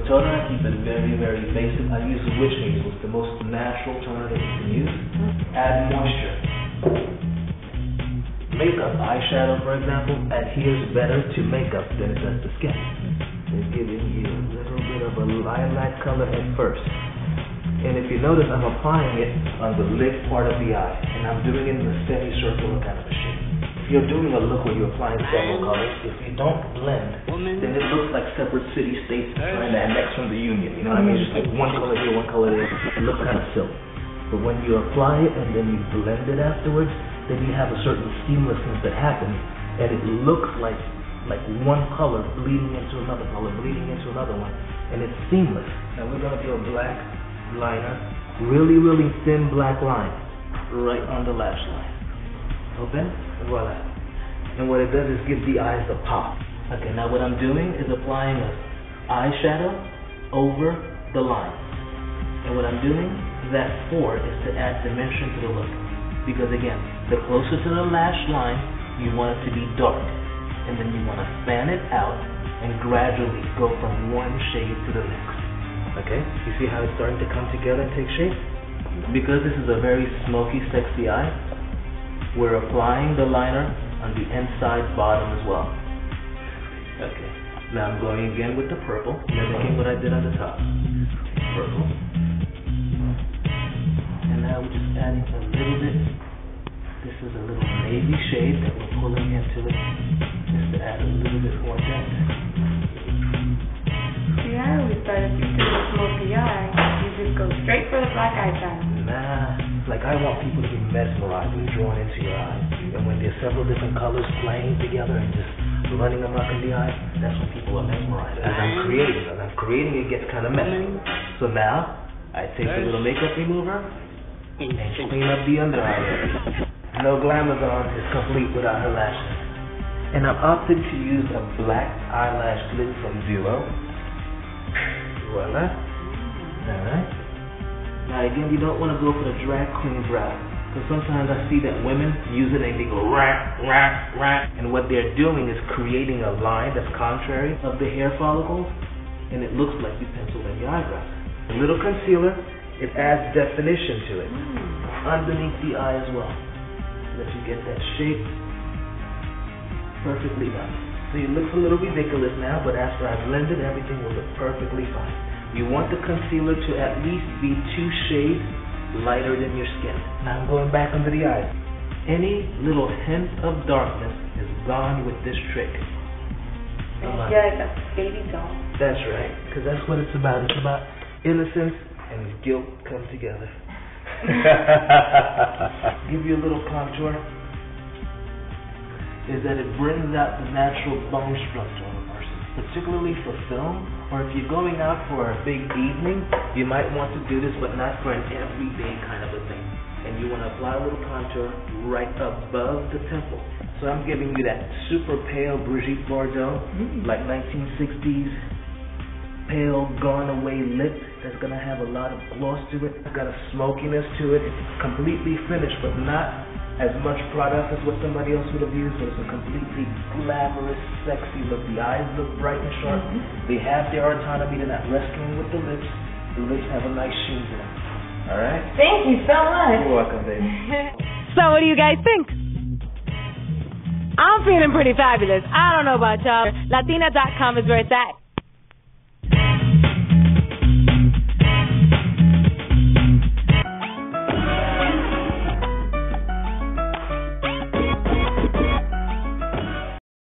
toner, I keep it very, very basic. I use witch hazel. It's the most natural toner that you can use. Add moisture. Makeup, eyeshadow, for example, adheres better to makeup than it does to skin. It's giving you a little bit of a lilac color at first. And if you notice, I'm applying it on the lid part of the eye, and I'm doing it in a semicircular kind of a shape. If you're doing a look where you're applying several colors, if you don't blend, then it looks like separate city-states trying to annex from the Union. You know what I mean? Just like one color here, one color there. It looks kind of silly. But when you apply it and then you blend it afterwards, then you have a certain seamlessness that happens, and it looks like one color bleeding into another color, bleeding into another one, and it's seamless. Now we're gonna do a black liner, really, really thin black line, right on the lash line. Open, and voila. And what it does is give the eyes a pop. Okay, now what I'm doing is applying an eyeshadow over the line. And what I'm doing that for is to add dimension to the look. Because again, the closer to the lash line, you want it to be dark. And then you want to fan it out and gradually go from one shade to the next. Okay, you see how it's starting to come together and take shape? Because this is a very smoky, sexy eye, we're applying the liner on the inside bottom as well. Okay, now I'm going again with the purple, mimicking what I did on the top. Purple. And now we're just adding a little bit. This is a little navy shade that we're pulling into it, just to add a little bit more depth. See, I always thought if you did a smoky eye, you just go straight for the black eyeshadow. Nah, like I want people to be mesmerized and drawn into your eyes. And when there's several different colors playing together and just running amok in the eye, that's when people are mesmerized. As I'm creating, it gets kind of messy. So now, I take a little makeup remover and clean up the under eye area. No Glamour's on is complete without her lashes. And I'm opting to use a black eyelash glue from Duo. Voila. Alright. Now again, you don't want to go for the drag queen brow. Because sometimes I see that women use it and they go rah, rah, rah. And what they're doing is creating a line that's contrary of the hair follicles. And it looks like you penciled in your eyebrows. A little concealer, it adds definition to it. Underneath the eye as well. So that you get that shape perfectly done. So it looks a little ridiculous now, but after I blend it, everything will look perfectly fine. You want the concealer to at least be 2 shades lighter than your skin. Now I'm going back under the eyes. Any little hint of darkness is gone with this trick. Yeah, like a baby doll. That's right, because that's what it's about. It's about innocence and guilt come together. Give you a little contour. Is that it brings out the natural bone structure of a person, particularly for film, or if you're going out for a big evening, you might want to do this, but not for an everyday kind of a thing. And you want to apply a little contour right above the temple. So I'm giving you that super pale Brigitte Bardot, like 1960s pale, gone away lip that's going to have a lot of gloss to it. It's got a smokiness to it. It's completely finished, but not as much product as what somebody else would have used. So it's a completely glamorous, sexy look. The eyes look bright and sharp. They have their autonomy. They're not wrestling with the lips. The lips have a nice sheen to them. All right? Thank you so much. You're welcome, baby. So what do you guys think? I'm feeling pretty fabulous. I don't know about y'all. Latina.com is where it's at.